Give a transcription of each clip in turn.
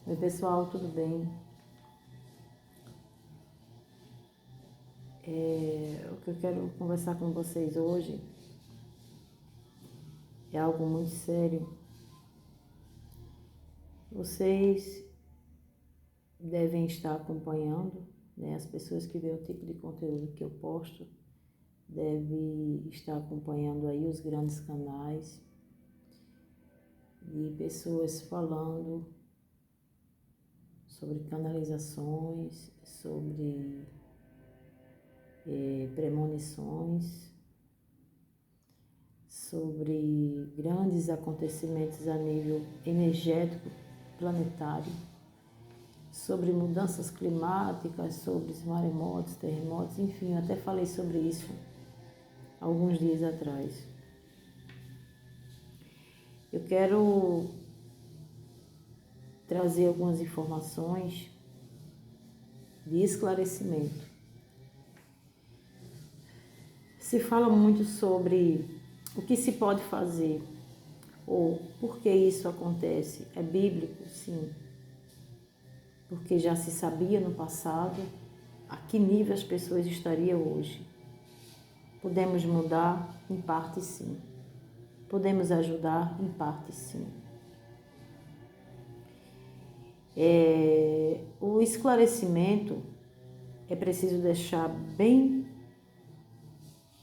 Oi pessoal, tudo bem? O que eu quero conversar com vocês hoje é algo muito sério. Vocês devem estar acompanhando, né? As pessoas que veem o tipo de conteúdo que eu posto devem estar acompanhando aí os grandes canais de pessoas falando sobre canalizações, sobre premonições, sobre grandes acontecimentos a nível energético planetário, sobre mudanças climáticas, sobre os maremotos, terremotos, enfim, eu até falei sobre isso alguns dias atrás. Eu quero trazer algumas informações de esclarecimento. Se fala muito sobre o que se pode fazer ou por que isso acontece. É bíblico, sim, porque já se sabia no passado a que nível as pessoas estariam hoje. Podemos mudar? Em parte, sim. Podemos ajudar? Em parte, sim. O esclarecimento é preciso deixar bem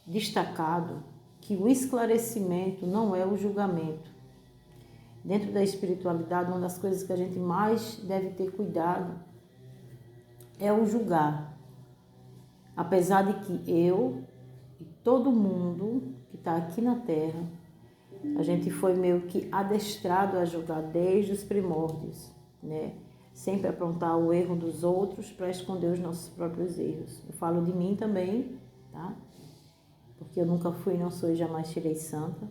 destacado que o esclarecimento não é o julgamento. Dentro da espiritualidade, uma das coisas que a gente mais deve ter cuidado é o julgar. Apesar de que eu e todo mundo que está aqui na Terra, a gente foi meio que adestrado a julgar desde os primórdios, né? Sempre apontar o erro dos outros para esconder os nossos próprios erros. Eu falo de mim também, tá? Porque eu nunca fui, não sou e jamais serei santa.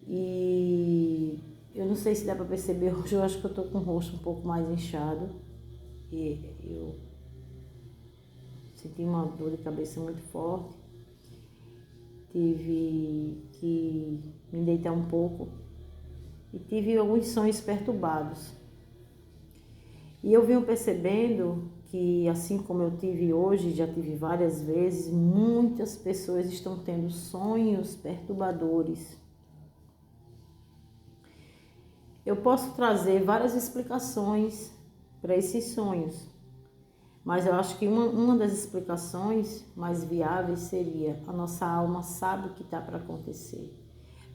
E eu não sei se dá para perceber, hoje eu acho que eu tô com o rosto um pouco mais inchado. E eu senti uma dor de cabeça muito forte. Tive que me deitar um pouco e tive alguns sonhos perturbados. E eu venho percebendo que, assim como eu tive hoje, já tive várias vezes, muitas pessoas estão tendo sonhos perturbadores. Eu posso trazer várias explicações para esses sonhos, mas eu acho que uma das explicações mais viáveis seria: a nossa alma sabe o que está para acontecer.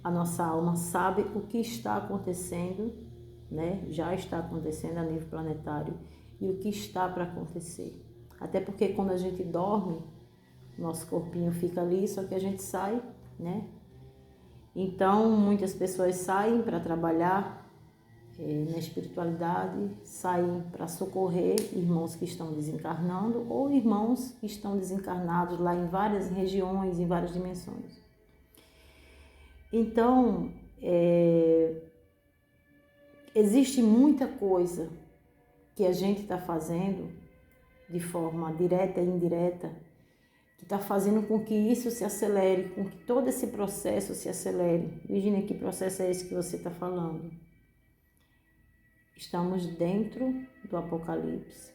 A nossa alma sabe o que está acontecendo, né? Já está acontecendo a nível planetário e o que está para acontecer. Até porque quando a gente dorme, nosso corpinho fica ali, só que a gente sai, né? Então, muitas pessoas saem para trabalhar na espiritualidade, saem para socorrer irmãos que estão desencarnando ou irmãos que estão desencarnados lá em várias regiões, em várias dimensões. Então, existe muita coisa que a gente está fazendo de forma direta e indireta, que está fazendo com que isso se acelere, com que todo esse processo se acelere. Virginia, que processo é esse que você está falando? Estamos dentro do Apocalipse,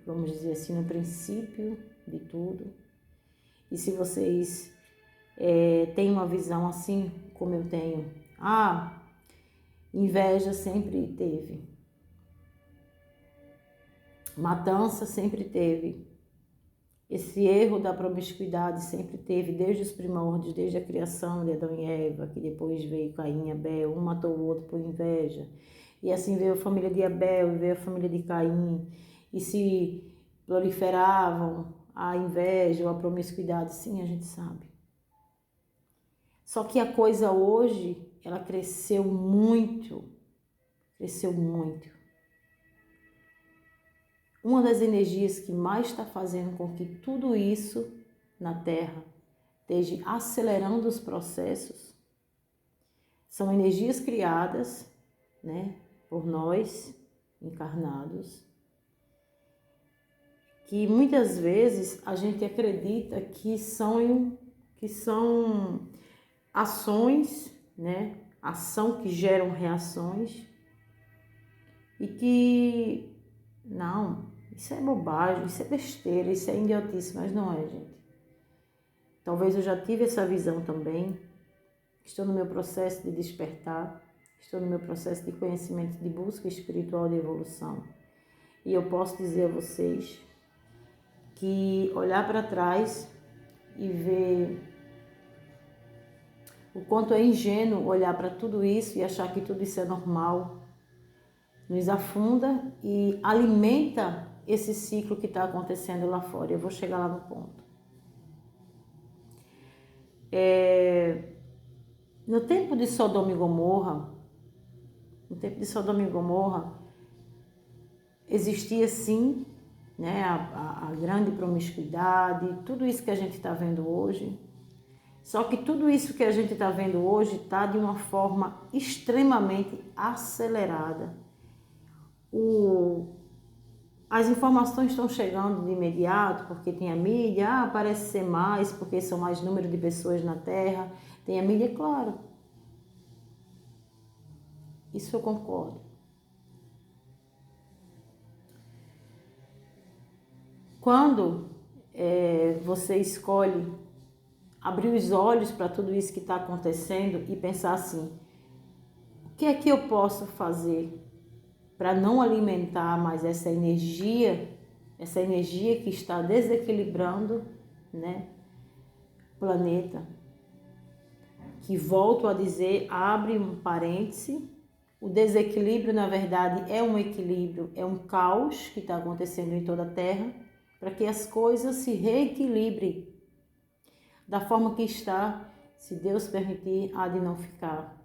vamos dizer assim, no princípio de tudo. E se vocês têm uma visão assim como eu tenho, inveja sempre teve, matança sempre teve, esse erro da promiscuidade sempre teve, desde os primórdios, desde a criação de Adão e Eva, que depois veio Caim e Abel, um matou o outro por inveja. E assim veio a família de Abel e veio a família de Caim, e se proliferavam a inveja ou a promiscuidade, sim, a gente sabe. Só que a coisa hoje, ela cresceu muito, cresceu muito. Uma das energias que mais está fazendo com que tudo isso na Terra esteja acelerando os processos são energias criadas, né, por nós encarnados, que muitas vezes a gente acredita que são ações, né, ação que geram reações, e que, não, isso é bobagem, isso é besteira, isso é idiotice, mas não é, gente. Talvez eu já tive essa visão também, estou no meu processo de despertar, estou no meu processo de conhecimento, de busca espiritual de evolução. E eu posso dizer a vocês que olhar para trás e ver o quanto é ingênuo olhar para tudo isso e achar que tudo isso é normal, nos afunda e alimenta esse ciclo que está acontecendo lá fora. Eu vou chegar lá no ponto. No tempo de Sodoma e Gomorra, existia sim, né, a grande promiscuidade, tudo isso que a gente está vendo hoje. Só que tudo isso que a gente está vendo hoje está de uma forma extremamente acelerada. As informações estão chegando de imediato, porque tem a mídia, parece ser mais, porque são mais número de pessoas na Terra. Tem a mídia, claro. Isso eu concordo. Quando você escolhe abrir os olhos para tudo isso que está acontecendo e pensar assim, o que é que eu posso fazer para não alimentar mais essa energia que está desequilibrando, né, o planeta, que, volto a dizer, abre um parêntese, o desequilíbrio na verdade é um equilíbrio, é um caos que está acontecendo em toda a Terra, para que as coisas se reequilibrem da forma que está, se Deus permitir, há de não ficar,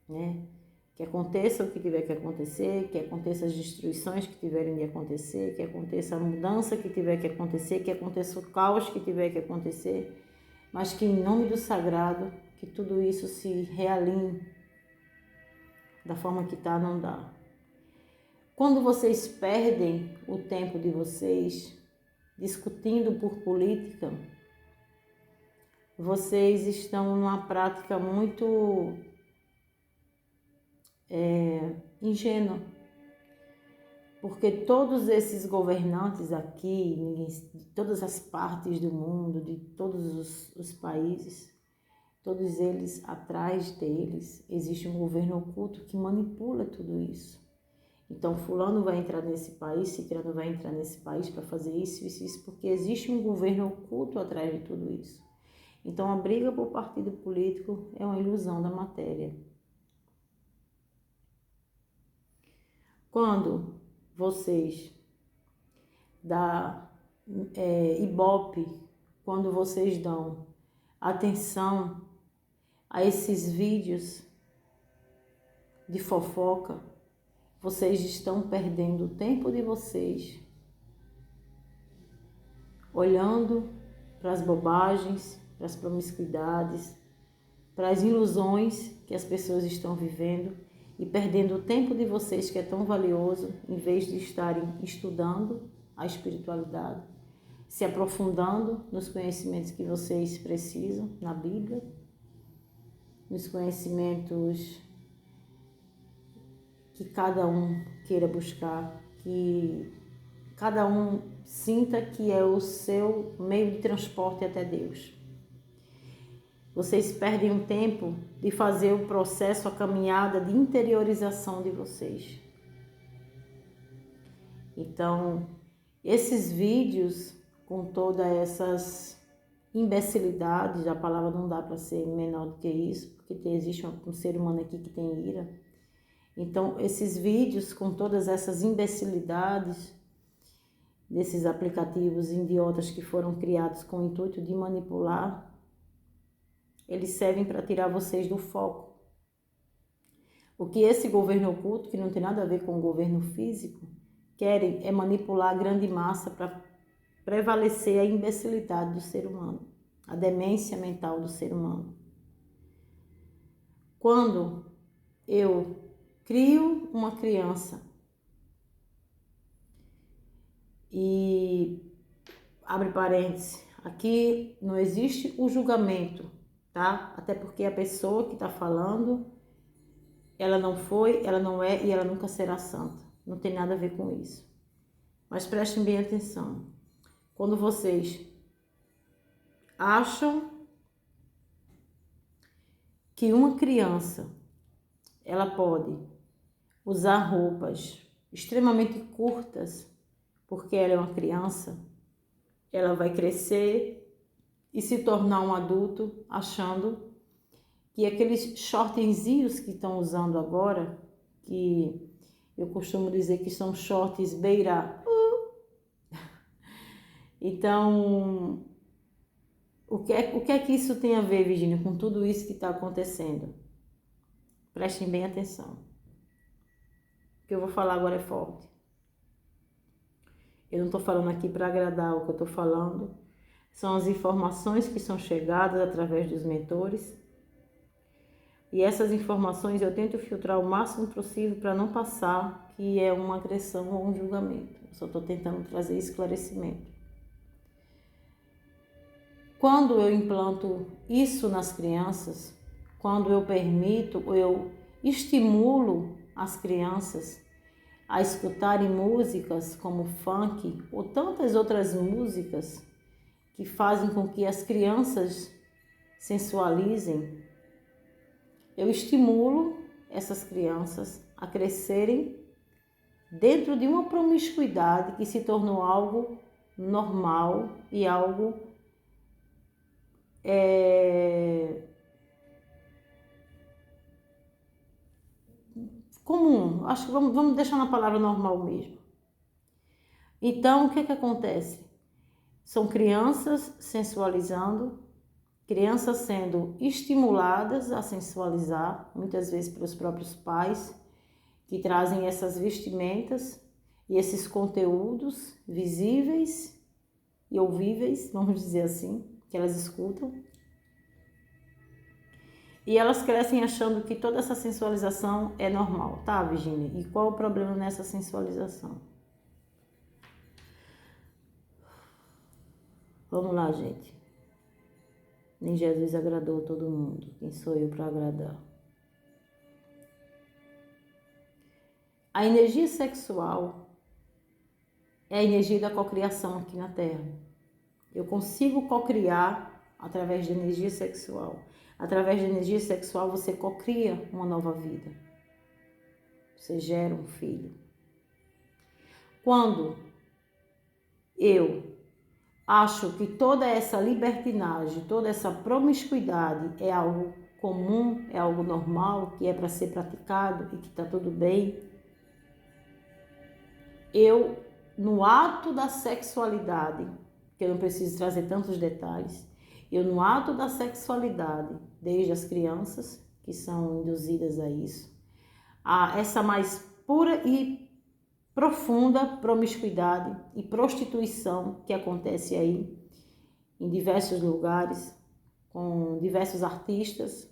né? Que aconteça o que tiver que acontecer, que aconteça as destruições que tiverem de acontecer, que aconteça a mudança que tiver que acontecer, que aconteça o caos que tiver que acontecer, mas que em nome do sagrado, que tudo isso se realinhe da forma que está, não dá. Quando vocês perdem o tempo de vocês discutindo por política, vocês estão numa prática muito ingênua, porque todos esses governantes aqui, de todas as partes do mundo, de todos os países, todos eles, atrás deles, existe um governo oculto que manipula tudo isso. Então, fulano vai entrar nesse país, ciclano vai entrar nesse país para fazer isso, porque existe um governo oculto atrás de tudo isso. Então, a briga por partido político é uma ilusão da matéria. Quando vocês dão ibope, quando vocês dão atenção a esses vídeos de fofoca, vocês estão perdendo o tempo de vocês olhando para as bobagens, para as promiscuidades, para as ilusões que as pessoas estão vivendo e perdendo o tempo de vocês, que é tão valioso, em vez de estarem estudando a espiritualidade, se aprofundando nos conhecimentos que vocês precisam na Bíblia, nos conhecimentos que cada um queira buscar, que cada um sinta que é o seu meio de transporte até Deus. Vocês perdem um tempo de fazer o processo, a caminhada de interiorização de vocês. Então, esses vídeos com todas essas imbecilidades, a palavra não dá para ser menor do que isso, porque existe um ser humano aqui que tem ira. Então, esses vídeos com todas essas imbecilidades, desses aplicativos idiotas que foram criados com o intuito de manipular, eles servem para tirar vocês do foco. O que esse governo oculto, que não tem nada a ver com o governo físico, querem é manipular a grande massa para prevalecer a imbecilidade do ser humano, a demência mental do ser humano. Quando eu crio uma criança e, abre parênteses, aqui não existe o julgamento, tá? Até porque a pessoa que está falando, ela não foi, ela não é e ela nunca será santa. não tem nada a ver com isso. Mas prestem bem atenção. Quando vocês acham que uma criança, ela pode usar roupas extremamente curtas, porque ela é uma criança, ela vai crescer e se tornar um adulto achando que aqueles shortinhos que estão usando agora, que eu costumo dizer que são shorts beira. Então, o que é que isso tem a ver, Virginia, com tudo isso que está acontecendo? Prestem bem atenção. O que eu vou falar agora é forte. Eu não estou falando aqui para agradar, o que eu estou falando são as informações que são chegadas através dos mentores. E essas informações eu tento filtrar o máximo possível para não passar que é uma agressão ou um julgamento. Eu só estou tentando trazer esclarecimento. Quando eu implanto isso nas crianças, quando eu permito, eu estimulo as crianças a escutarem músicas como funk ou tantas outras músicas que fazem com que as crianças sensualizem, eu estimulo essas crianças a crescerem dentro de uma promiscuidade que se tornou algo normal e algo comum. Acho que vamos deixar na palavra normal mesmo. Então, o que acontece? São crianças sensualizando, crianças sendo estimuladas a sensualizar, muitas vezes pelos próprios pais, que trazem essas vestimentas e esses conteúdos visíveis e ouvíveis, vamos dizer assim, que elas escutam. E elas crescem achando que toda essa sensualização é normal, tá, Virginia? E qual o problema nessa sensualização? Vamos lá, gente. Nem Jesus agradou todo mundo. Quem sou eu para agradar? A energia sexual é a energia da cocriação aqui na Terra. Eu consigo cocriar através da energia sexual. Através da energia sexual você cocria uma nova vida. Você gera um filho. Quando eu acho que toda essa libertinagem, toda essa promiscuidade é algo comum, é algo normal, que é para ser praticado e que está tudo bem, eu, no ato da sexualidade, que eu não preciso trazer tantos detalhes, eu no ato da sexualidade, desde as crianças, que são induzidas a isso, a essa mais pura e profunda promiscuidade e prostituição que acontece aí em diversos lugares, com diversos artistas,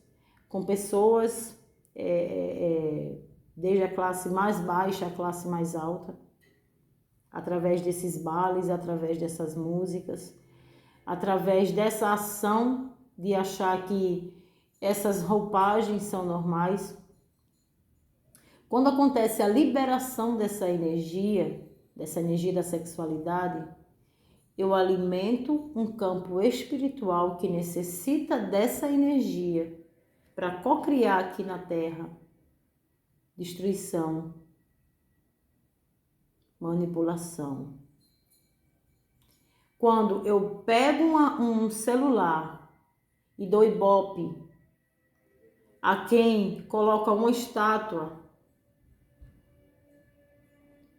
com pessoas desde a classe mais baixa à classe mais alta, através desses bailes, através dessas músicas, através dessa ação de achar que essas roupagens são normais. Quando acontece a liberação dessa energia da sexualidade, eu alimento um campo espiritual que necessita dessa energia para cocriar aqui na Terra destruição, manipulação. Quando eu pego um celular e dou ibope a quem coloca uma estátua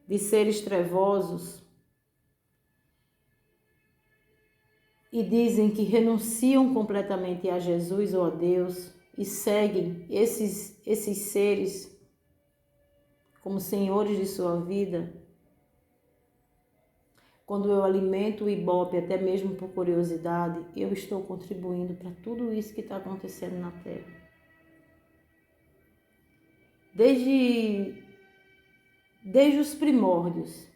de seres trevosos e dizem que renunciam completamente a Jesus ou a Deus e seguem esses seres como senhores de sua vida, quando eu alimento o ibope, até mesmo por curiosidade, eu estou contribuindo para tudo isso que está acontecendo na Terra. Desde os primórdios,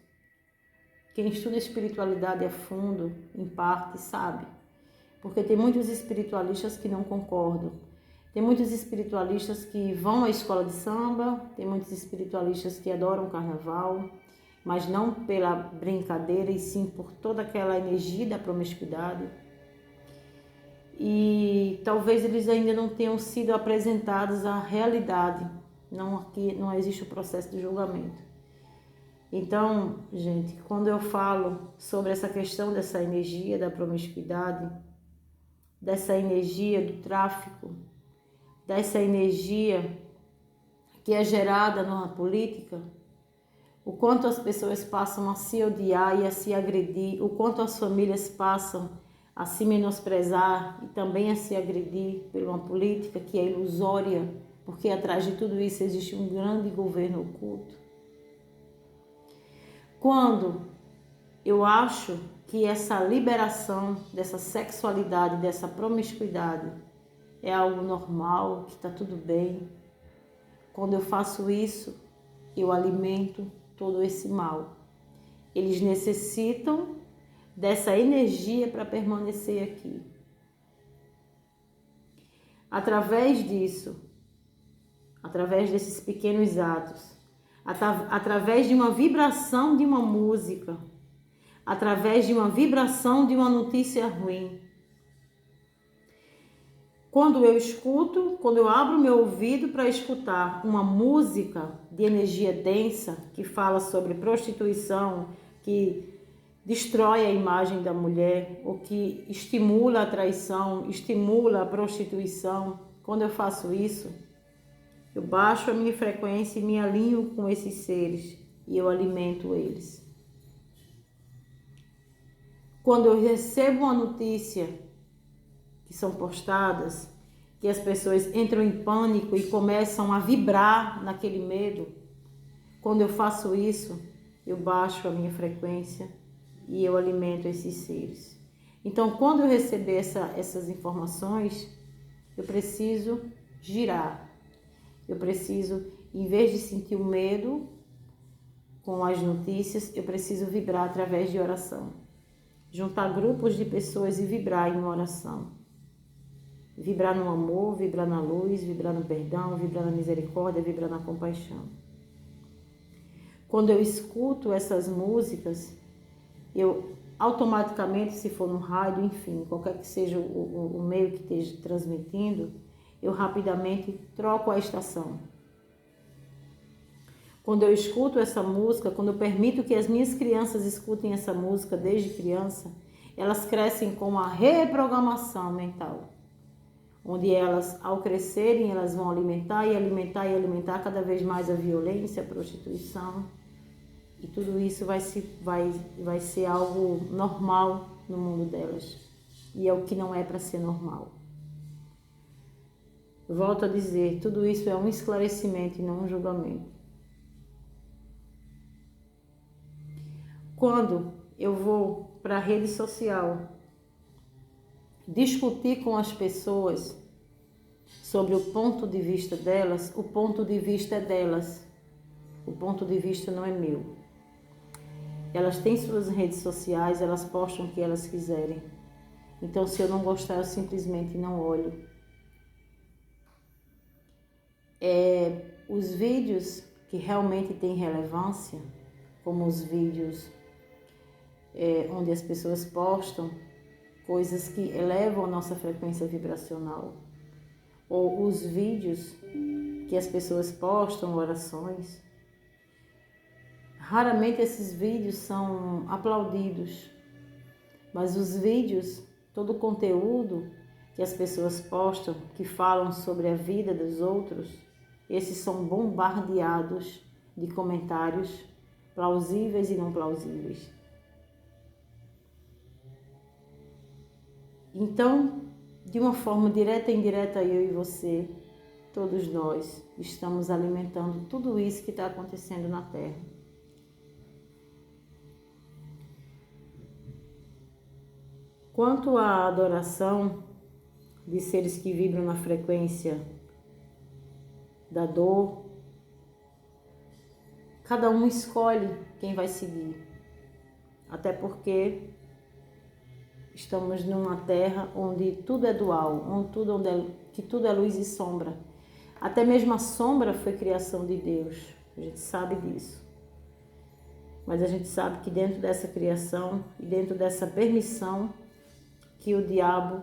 quem estuda espiritualidade a fundo, em parte, sabe. Porque tem muitos espiritualistas que não concordam. Tem muitos espiritualistas que vão à escola de samba, tem muitos espiritualistas que adoram o carnaval, mas não pela brincadeira e sim por toda aquela energia da promiscuidade. E talvez eles ainda não tenham sido apresentados à realidade. Não, aqui não existe o processo de julgamento. Então, gente, quando eu falo sobre essa questão dessa energia da promiscuidade, dessa energia do tráfico, dessa energia que é gerada na política, o quanto as pessoas passam a se odiar e a se agredir, o quanto as famílias passam a se menosprezar e também a se agredir por uma política que é ilusória, porque atrás de tudo isso existe um grande governo oculto. Quando eu acho que essa liberação dessa sexualidade, dessa promiscuidade é algo normal, que está tudo bem, quando eu faço isso, eu alimento todo esse mal. Eles necessitam dessa energia para permanecer aqui. Através disso, através desses pequenos atos, através de uma vibração de uma música, através de uma vibração de uma notícia ruim. Quando eu escuto, quando eu abro meu ouvido para escutar uma música de energia densa que fala sobre prostituição, que destrói a imagem da mulher, ou que estimula a traição, estimula a prostituição, quando eu faço isso, eu baixo a minha frequência e me alinho com esses seres e eu alimento eles. Quando eu recebo uma notícia que são postadas, que as pessoas entram em pânico e começam a vibrar naquele medo, quando eu faço isso, eu baixo a minha frequência e eu alimento esses seres. Então, quando eu receber essas informações, eu preciso girar. Eu preciso, em vez de sentir o medo com as notícias, eu preciso vibrar através de oração. Juntar grupos de pessoas e vibrar em oração. Vibrar no amor, vibrar na luz, vibrar no perdão, vibrar na misericórdia, vibrar na compaixão. Quando eu escuto essas músicas, eu automaticamente, se for no rádio, enfim, qualquer que seja o meio que esteja transmitindo, eu rapidamente troco a estação. Quando eu escuto essa música, quando eu permito que as minhas crianças escutem essa música desde criança, elas crescem com uma reprogramação mental, onde elas, ao crescerem, elas vão alimentar e alimentar e alimentar cada vez mais a violência, a prostituição, e tudo isso vai ser algo normal no mundo delas, e é o que não é para ser normal. Volto a dizer, tudo isso é um esclarecimento e não um julgamento. Quando eu vou para a rede social discutir com as pessoas sobre o ponto de vista delas, o ponto de vista é delas, o ponto de vista não é meu. Elas têm suas redes sociais, elas postam o que elas quiserem. Então, se eu não gostar, eu simplesmente não olho. Os vídeos que realmente têm relevância, como os vídeos onde as pessoas postam coisas que elevam a nossa frequência vibracional, ou os vídeos que as pessoas postam, orações, raramente esses vídeos são aplaudidos, mas os vídeos, todo o conteúdo que as pessoas postam, que falam sobre a vida dos outros, esses são bombardeados de comentários plausíveis e não plausíveis. Então, de uma forma direta e indireta, eu e você, todos nós, estamos alimentando tudo isso que está acontecendo na Terra. Quanto à adoração de seres que vibram na frequência da dor, cada um escolhe quem vai seguir. Até porque estamos numa terra onde tudo é dual, onde tudo que tudo é luz e sombra. Até mesmo a sombra foi criação de Deus, a gente sabe disso. Mas a gente sabe que dentro dessa criação e dentro dessa permissão que o diabo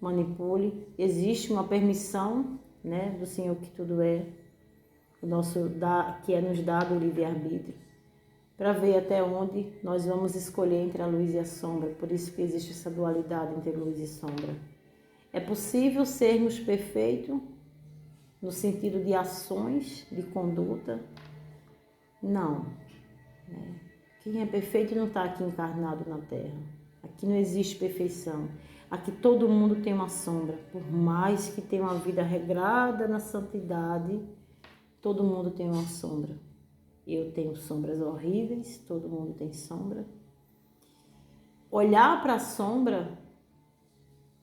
manipule, existe uma permissão, né, do Senhor que tudo é, que é nos dado o livre-arbítrio, para ver até onde nós vamos escolher entre a luz e a sombra. Por isso que existe essa dualidade entre luz e sombra. É possível sermos perfeitos no sentido de ações, de conduta? Não. Quem é perfeito não está aqui encarnado na Terra. Aqui não existe perfeição. Aqui todo mundo tem uma sombra. Por mais que tenha uma vida regrada na santidade, todo mundo tem uma sombra. Eu tenho sombras horríveis, todo mundo tem sombra. Olhar para a sombra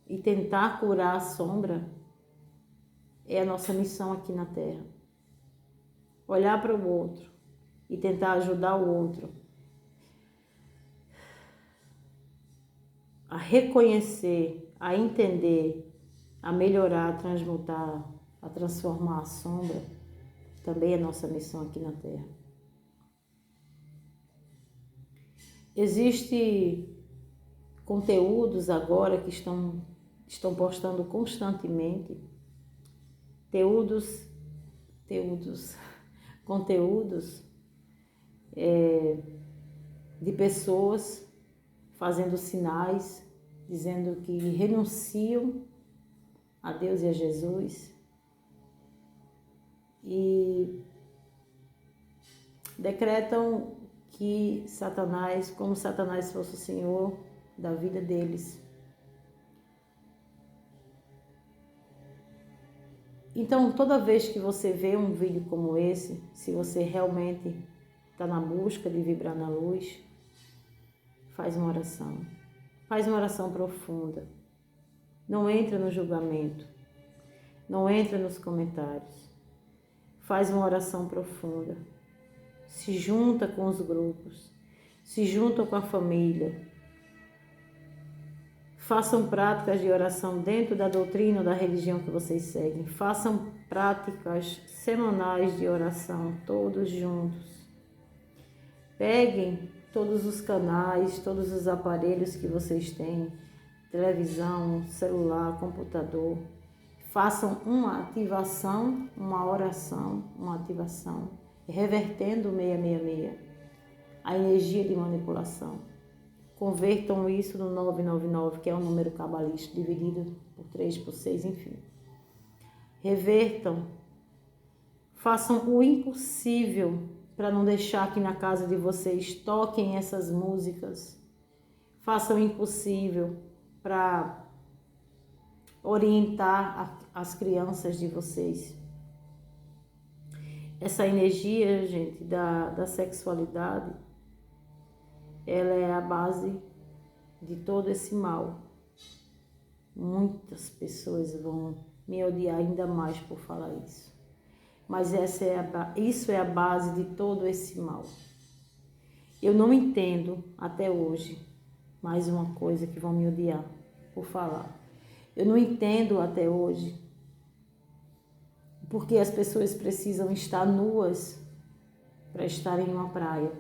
e tentar curar a sombra é a nossa missão aqui na Terra. Olhar para o outro e tentar ajudar o outro a reconhecer, a entender, a melhorar, a transmutar, a transformar a sombra, também é nossa missão aqui na Terra. Existem conteúdos agora que estão postando constantemente, conteúdos de pessoas fazendo sinais, dizendo que renunciam a Deus e a Jesus e decretam que Satanás, como Satanás fosse o Senhor da vida deles. Então, toda vez que você vê um vídeo como esse, se você realmente está na busca de vibrar na luz, faz uma oração. Faz uma oração profunda. Não entra no julgamento. Não entra nos comentários. Faz uma oração profunda. Se junta com os grupos. Se junta com a família. Façam práticas de oração dentro da doutrina ou da religião que vocês seguem. Façam práticas semanais de oração, todos juntos. Peguem todos os canais, todos os aparelhos que vocês têm, televisão, celular, computador. Façam uma ativação, uma oração, uma ativação, revertendo o 666, a energia de manipulação. Convertam isso no 999, que é um número cabalístico, dividido por 3, por 6, enfim. Revertam. Façam o impossível para não deixar que na casa de vocês toquem essas músicas. Façam o impossível para orientar as crianças de vocês. Essa energia, gente, da sexualidade, ela é a base de todo esse mal. Muitas pessoas vão me odiar ainda mais por falar isso. Mas isso é a base de todo esse mal. Eu não entendo até hoje, mais uma coisa que vão me odiar por falar. Eu não entendo até hoje porque as pessoas precisam estar nuas para estar em uma praia.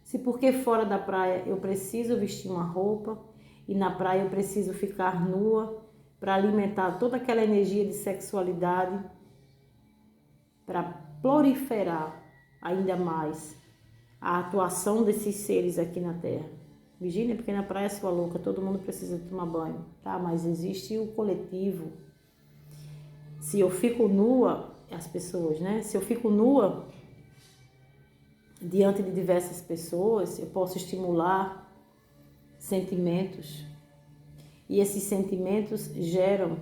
Se porque fora da praia eu preciso vestir uma roupa e na praia eu preciso ficar nua para alimentar toda aquela energia de sexualidade, para proliferar ainda mais a atuação desses seres aqui na Terra. Virgínia, porque na praia sua louca, todo mundo precisa tomar banho, tá? Mas existe o coletivo. Se eu fico nua, as pessoas, né? Se eu fico nua diante de diversas pessoas, eu posso estimular sentimentos. E esses sentimentos geram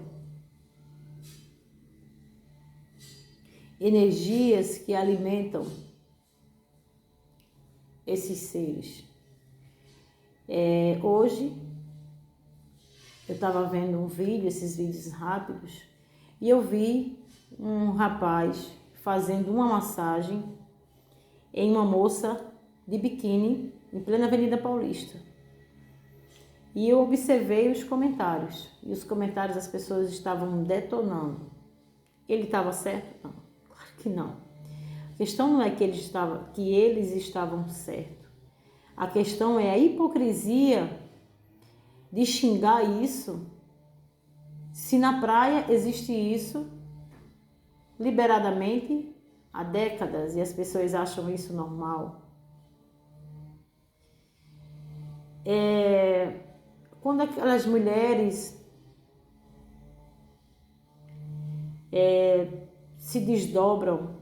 energias que alimentam esses seres. Hoje, eu estava vendo um vídeo, esses vídeos rápidos, e eu vi um rapaz fazendo uma massagem em uma moça de biquíni em plena Avenida Paulista. E eu observei os comentários. E os comentários as pessoas estavam detonando. Ele estava certo? Não, claro que não. A questão não é que eles estavam certos. A questão é a hipocrisia de xingar isso. Se na praia existe isso liberadamente há décadas e as pessoas acham isso normal. Quando aquelas mulheres se desdobram,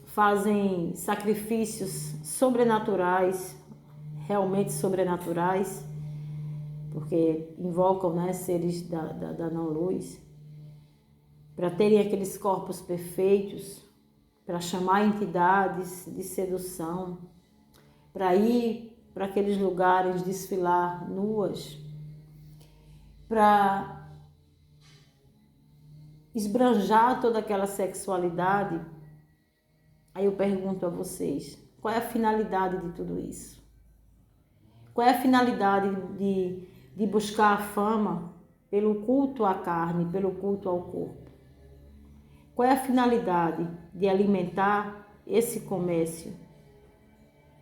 fazem sacrifícios sobrenaturais, realmente sobrenaturais, porque invocam, né, seres da não-luz, para terem aqueles corpos perfeitos, para chamar entidades de sedução, para ir para aqueles lugares desfilar nuas, para esbanjar toda aquela sexualidade. Aí eu pergunto a vocês, qual é a finalidade de tudo isso? Qual é a finalidade de buscar a fama pelo culto à carne, pelo culto ao corpo? Qual é a finalidade de alimentar esse comércio?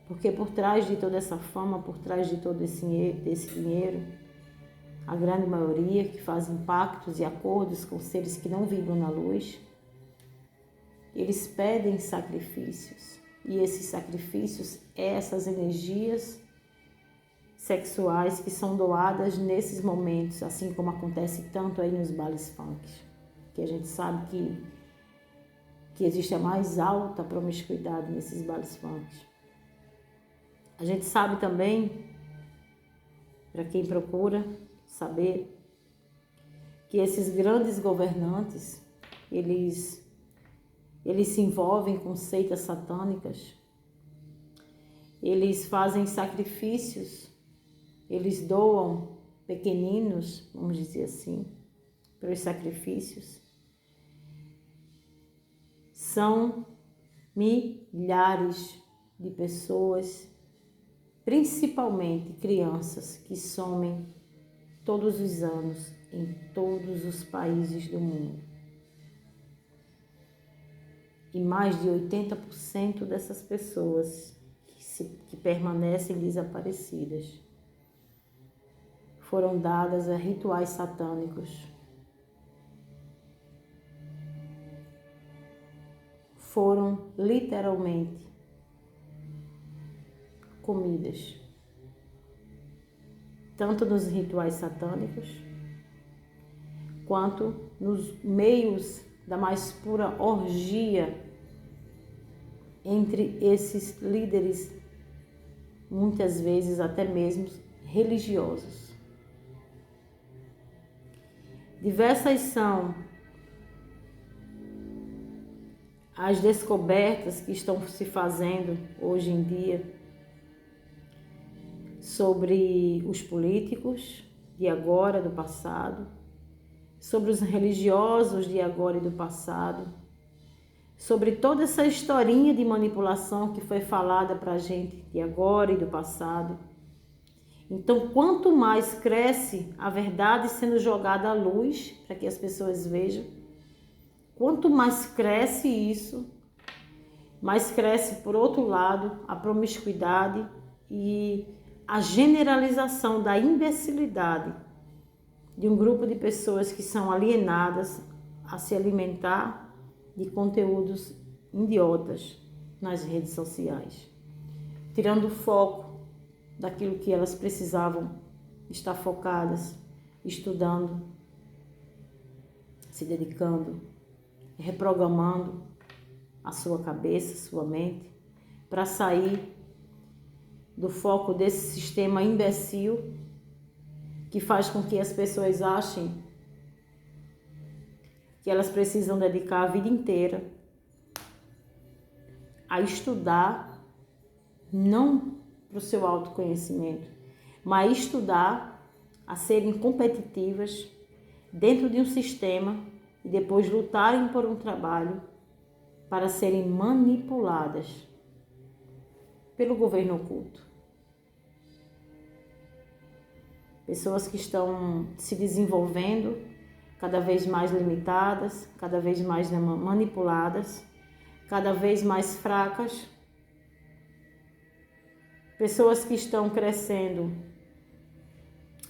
Porque por trás de toda essa fama, por trás de todo esse dinheiro, a grande maioria que fazem pactos e acordos com seres que não vibram na luz, eles pedem sacrifícios. E esses sacrifícios, essas energias sexuais que são doadas nesses momentos, assim como acontece tanto aí nos bailes funk, que a gente sabe que existe a mais alta promiscuidade nesses bailes funk. A gente sabe também, para quem procura saber, que esses grandes governantes, eles se envolvem com seitas satânicas, eles fazem sacrifícios, eles doam pequeninos, vamos dizer assim, para os sacrifícios. São milhares de pessoas, principalmente crianças, que somem todos os anos em todos os países do mundo. E mais de 80% dessas pessoas que permanecem desaparecidas foram dadas a rituais satânicos, foram literalmente comidas, tanto nos rituais satânicos, quanto nos meios da mais pura orgia entre esses líderes, muitas vezes até mesmo religiosos. Diversas são as descobertas que estão se fazendo hoje em dia sobre os políticos de agora, do passado, sobre os religiosos de agora e do passado, sobre toda essa historinha de manipulação que foi falada para a gente de agora e do passado. Então, quanto mais cresce a verdade sendo jogada à luz, para que as pessoas vejam, quanto mais cresce isso, mais cresce, por outro lado, a promiscuidade e a generalização da imbecilidade de um grupo de pessoas que são alienadas a se alimentar de conteúdos idiotas nas redes sociais, tirando o foco daquilo que elas precisavam estar focadas, estudando, se dedicando, reprogramando a sua cabeça, sua mente, para sair do foco desse sistema imbecil que faz com que as pessoas achem que elas precisam dedicar a vida inteira a estudar, não para o seu autoconhecimento, mas estudar a serem competitivas dentro de um sistema e depois lutarem por um trabalho para serem manipuladas pelo governo oculto. pessoas que estão se desenvolvendo, cada vez mais limitadas, cada vez mais manipuladas, cada vez mais fracas, pessoas que estão crescendo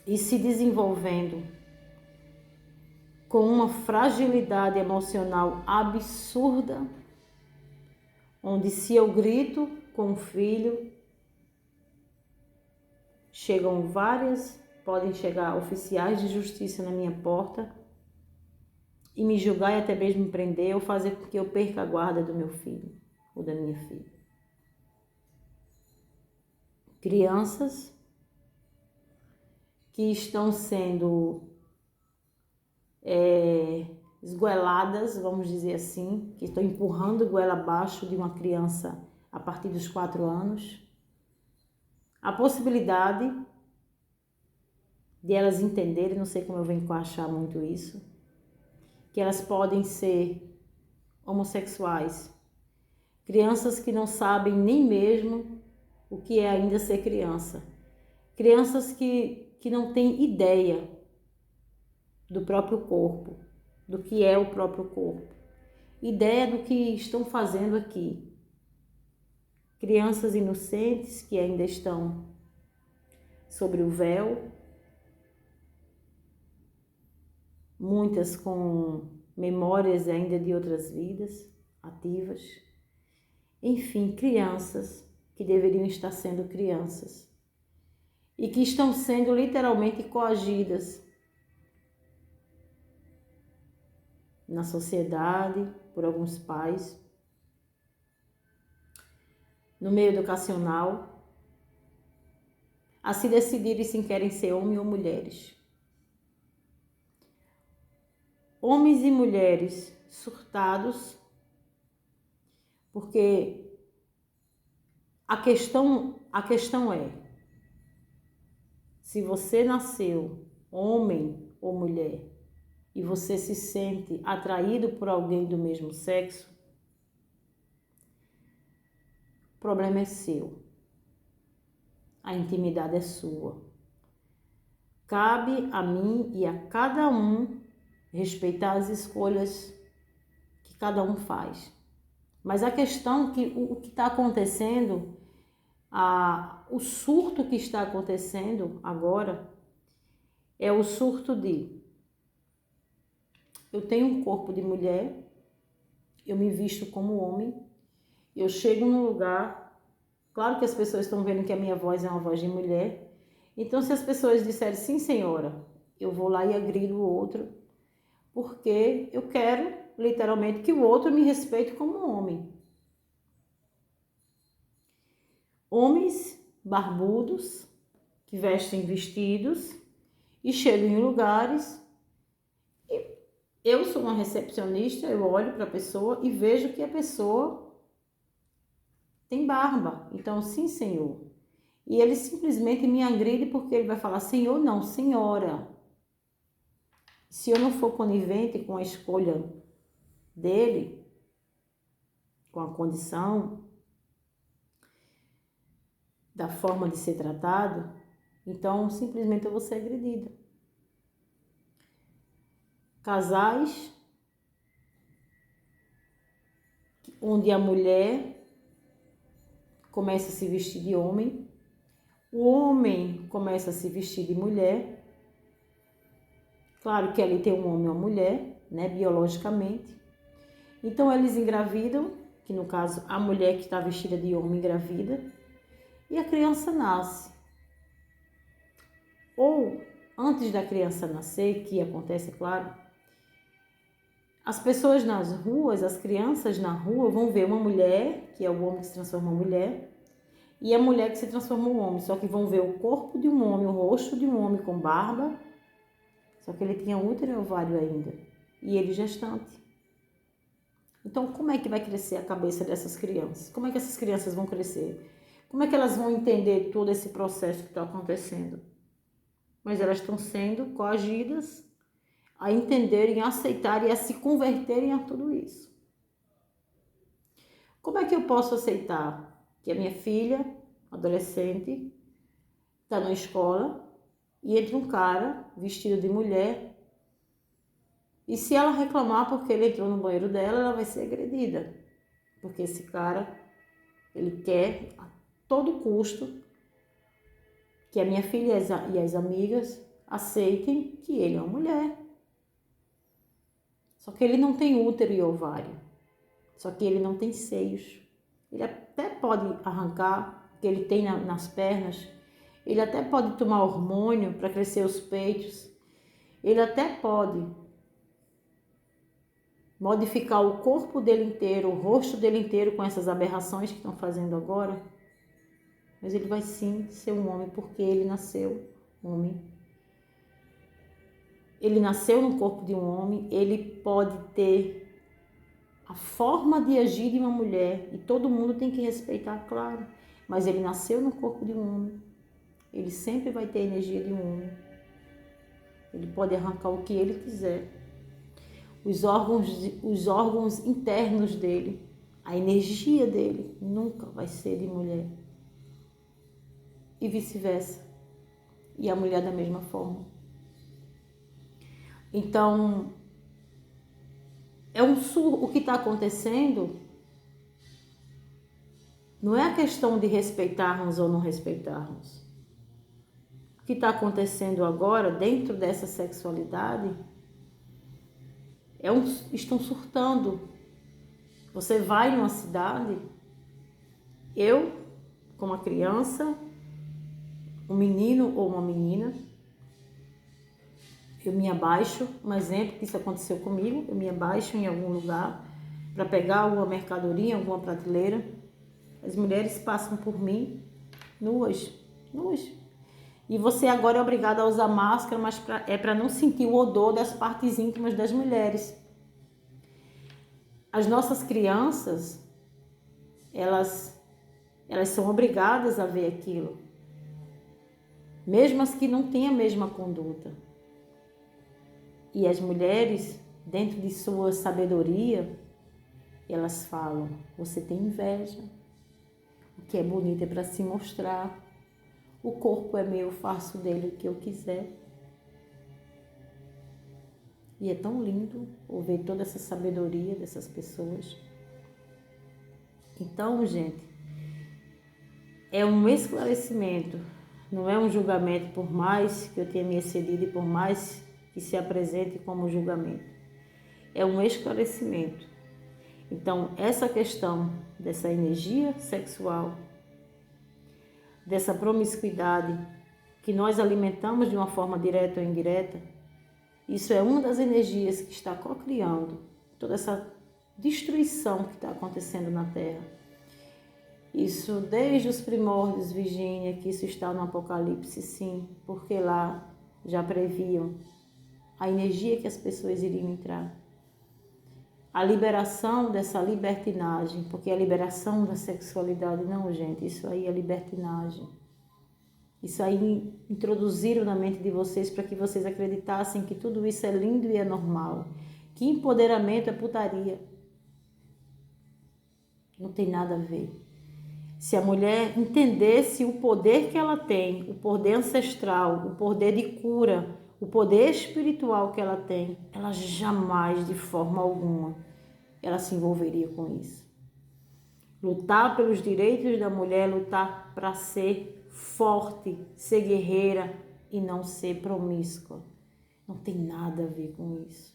e se desenvolvendo com uma fragilidade emocional absurda, onde se eu grito com o filho, podem chegar oficiais de justiça na minha porta e me julgar e até mesmo me prender ou fazer com que eu perca a guarda do meu filho ou da minha filha. Crianças que estão sendo esgoeladas, vamos dizer assim, que estão empurrando goela abaixo de uma criança a partir dos 4 anos. A possibilidade de elas entenderem, não sei como eu venho encaixar muito isso, que elas podem ser homossexuais. Crianças que não sabem nem mesmo o que é ainda ser criança. Crianças que não têm ideia do próprio corpo, do que é o próprio corpo. Ideia do que estão fazendo aqui. Crianças inocentes que ainda estão sobre o véu, muitas com memórias ainda de outras vidas ativas. Enfim, crianças que deveriam estar sendo crianças e que estão sendo literalmente coagidas na sociedade por alguns pais, no meio educacional, a se decidirem se querem ser homem ou mulheres. Homens e mulheres surtados, porque a questão é, se você nasceu homem ou mulher e você se sente atraído por alguém do mesmo sexo, o problema é seu. A intimidade é sua. Cabe a mim e a cada um respeitar as escolhas que cada um faz. Mas a questão que o que está acontecendo, o surto que está acontecendo agora, é o surto de: eu tenho um corpo de mulher, eu me visto como homem, eu chego num lugar, claro que as pessoas estão vendo que a minha voz é uma voz de mulher, então se as pessoas disserem sim senhora, eu vou lá e agrido o outro, porque eu quero literalmente que o outro me respeite como homem. Homens barbudos que vestem vestidos e chegam em lugares. Eu sou uma recepcionista, eu olho para a pessoa e vejo que a pessoa tem barba. Então, sim, senhor. E ele simplesmente me agride porque ele vai falar senhor, não, senhora. Se eu não for conivente com a escolha dele, com a condição, da forma de ser tratado, então simplesmente eu vou ser agredida. Casais onde a mulher começa a se vestir de homem, o homem começa a se vestir de mulher. Claro que ali tem um homem e uma mulher, né, biologicamente. Então eles engravidam, que no caso a mulher que está vestida de homem engravida, e a criança nasce. Ou antes da criança nascer, que acontece, claro, as pessoas nas ruas, as crianças na rua vão ver uma mulher, que é o homem que se transforma em mulher, e a mulher que se transforma em homem, só que vão ver o corpo de um homem, o rosto de um homem com barba, só que ele tinha útero e ovário ainda, e ele gestante. Então, como é que vai crescer a cabeça dessas crianças? Como é que essas crianças vão crescer? Como é que elas vão entender todo esse processo que está acontecendo? Mas elas estão sendo coagidas a entenderem, a aceitarem e a se converterem a tudo isso. Como é que eu posso aceitar que a minha filha, adolescente, está na escola e entra um cara vestido de mulher. E se ela reclamar porque ele entrou no banheiro dela, ela vai ser agredida. Porque esse cara, ele quer a todo custo que a minha filha e as amigas aceitem que ele é uma mulher. Só que ele não tem útero e ovário. Só que ele não tem seios. Ele até pode arrancar, que ele tem nas pernas. Ele até pode tomar hormônio para crescer os peitos. Ele até pode modificar o corpo dele inteiro, o rosto dele inteiro com essas aberrações que estão fazendo agora. Mas ele vai sim ser um homem porque ele nasceu homem. Ele nasceu no corpo de um homem, ele pode ter a forma de agir de uma mulher e todo mundo tem que respeitar, claro. Mas ele nasceu no corpo de um homem. Ele sempre vai ter a energia de um homem. Ele pode arrancar o que ele quiser. Os órgãos internos dele, a energia dele nunca vai ser de mulher. E vice-versa. E a mulher da mesma forma. Então, o que está acontecendo não é a questão de respeitarmos ou não respeitarmos. O que está acontecendo agora, dentro dessa sexualidade, estão surtando. Você vai numa cidade, eu, como uma criança, um menino ou uma menina, eu me abaixo, um exemplo que isso aconteceu comigo, eu me abaixo em algum lugar para pegar alguma mercadoria, alguma prateleira, as mulheres passam por mim nuas. E você agora é obrigado a usar máscara, mas é para não sentir o odor das partes íntimas das mulheres. As nossas crianças, elas são obrigadas a ver aquilo, mesmo as que não têm a mesma conduta. E as mulheres, dentro de sua sabedoria, elas falam, você tem inveja, o que é bonito é para se mostrar, o corpo é meu, faço dele o que eu quiser. E é tão lindo ouvir toda essa sabedoria dessas pessoas. Então, gente, é um esclarecimento, não é um julgamento, por mais que eu tenha me excedido e por mais que se apresente como julgamento. É um esclarecimento. Então, essa questão dessa energia sexual, dessa promiscuidade que nós alimentamos de uma forma direta ou indireta, isso é uma das energias que está cocriando toda essa destruição que está acontecendo na Terra. Isso desde os primórdios, Virgínia, que isso está no Apocalipse, sim, porque lá já previam a energia que as pessoas iriam entrar. A liberação dessa libertinagem, porque a liberação da sexualidade, não, gente, isso aí é libertinagem. Isso aí introduziram na mente de vocês para que vocês acreditassem que tudo isso é lindo e é normal. Que empoderamento é putaria. Não tem nada a ver. Se a mulher entendesse o poder que ela tem, o poder ancestral, o poder de cura, o poder espiritual que ela tem, ela jamais, de forma alguma, ela se envolveria com isso. Lutar pelos direitos da mulher, lutar para ser forte, ser guerreira e não ser promíscua. Não tem nada a ver com isso.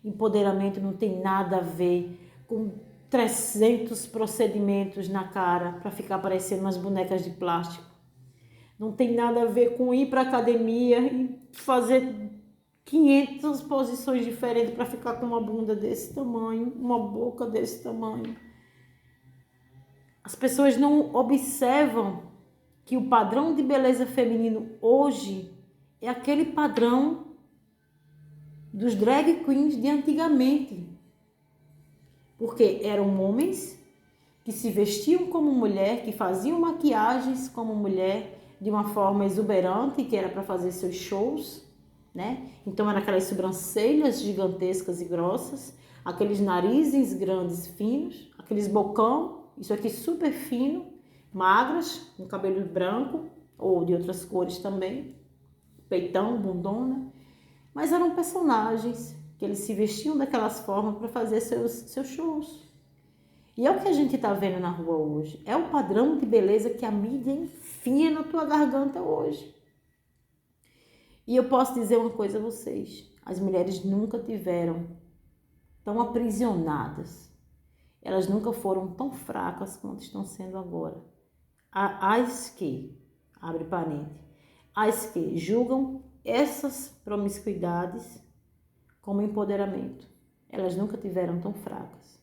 Empoderamento não tem nada a ver com 300 procedimentos na cara para ficar parecendo umas bonecas de plástico. Não tem nada a ver com ir para a academia e fazer 500 posições diferentes para ficar com uma bunda desse tamanho, uma boca desse tamanho. As pessoas não observam que o padrão de beleza feminino hoje é aquele padrão dos drag queens de antigamente. Porque eram homens que se vestiam como mulher, que faziam maquiagens como mulher de uma forma exuberante, que era para fazer seus shows, né? Então eram aquelas sobrancelhas gigantescas e grossas, aqueles narizes grandes, finos, aqueles bocão, isso aqui super fino, magras, com cabelo branco ou de outras cores também, peitão, bundona, mas eram personagens que eles se vestiam daquelas formas para fazer seus shows. E é o que a gente está vendo na rua hoje. É o padrão de beleza que a mídia enfia na tua garganta hoje. E eu posso dizer uma coisa a vocês. As mulheres nunca tiveram tão aprisionadas. Elas nunca foram tão fracas quanto estão sendo agora. As que, abre parênteses, as que julgam essas promiscuidades como empoderamento. Elas nunca tiveram tão fracas.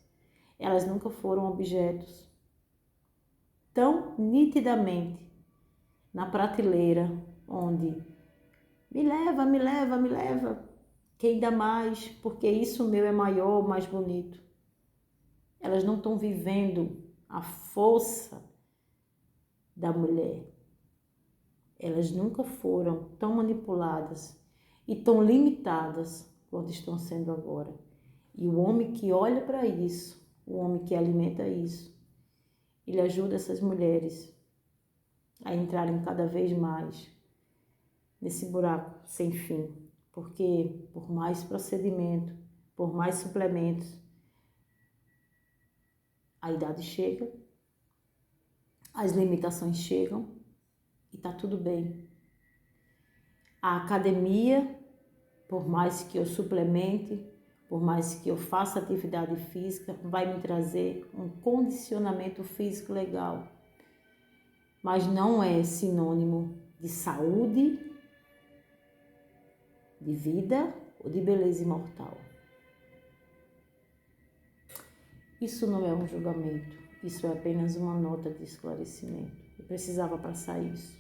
Elas nunca foram objetos tão nitidamente na prateleira onde me leva, me leva, me leva, que ainda mais, porque isso meu é maior, mais bonito. Elas não estão vivendo a força da mulher. Elas nunca foram tão manipuladas e tão limitadas quanto estão sendo agora. E o homem que olha para isso, o homem que alimenta isso, ele ajuda essas mulheres a entrarem cada vez mais nesse buraco sem fim. Porque por mais procedimento, por mais suplementos, a idade chega, as limitações chegam e tá tudo bem. A academia, por mais que eu suplemente, por mais que eu faça atividade física, vai me trazer um condicionamento físico legal. Mas não é sinônimo de saúde, de vida ou de beleza imortal. Isso não é um julgamento, isso é apenas uma nota de esclarecimento. Eu precisava passar isso.